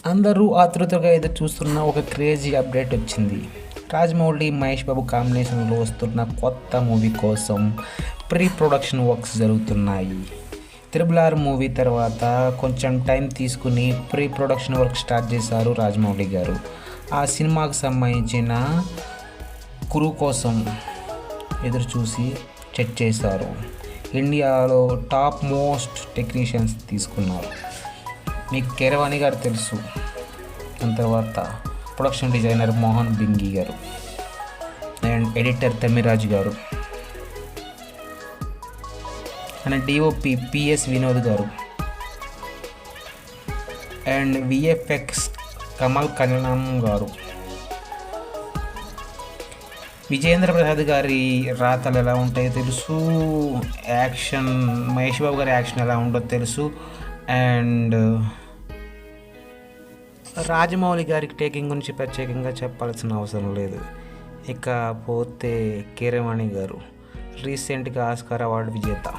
అందరూ ఆతృతగా ఎదురు చూస్తున్న ఒక క్రేజీ అప్డేట్ వచ్చింది. రాజమౌళి, మహేష్ బాబు కాంబినేషన్లో వస్తున్న కొత్త మూవీ కోసం ప్రీ ప్రొడక్షన్ వర్క్స్ జరుగుతున్నాయి. త్రిబుల్ మూవీ తర్వాత కొంచెం టైం తీసుకుని ప్రీ ప్రొడక్షన్ వర్క్ స్టార్ట్ చేశారు రాజమౌళి గారు. ఆ సినిమాకు సంబంధించిన క్రూ కోసం ఎదురు చూసి చెక్ చేశారు. ఇండియాలో టాప్ మోస్ట్ టెక్నీషియన్స్ తీసుకున్నారు. మీకు కీరవాణి గారు తెలుసు. దాని తర్వాత ప్రొడక్షన్ డిజైనర్ మోహన్ బింగి గారు అండ్ ఎడిటర్ తమ్మిరాజు గారు అండ్ డిఓపి పిఎస్ వినోద్ గారు అండ్ విఎఫ్ఎక్స్ కమల్ కళ్యాణం గారు. విజేంద్ర ప్రసాద్ గారి రాతలు ఎలా ఉంటాయో తెలుసు. యాక్షన్ మహేష్ బాబు గారి యాక్షన్ ఎలా ఉంటుందో తెలుసు. అండ్ రాజమౌళి గారికి టేకింగ్ గురించి ప్రత్యేకంగా చెప్పాల్సిన అవసరం లేదు. ఇకపోతే కీరవాణి గారు రీసెంట్గా ఆస్కార్ అవార్డు విజేత.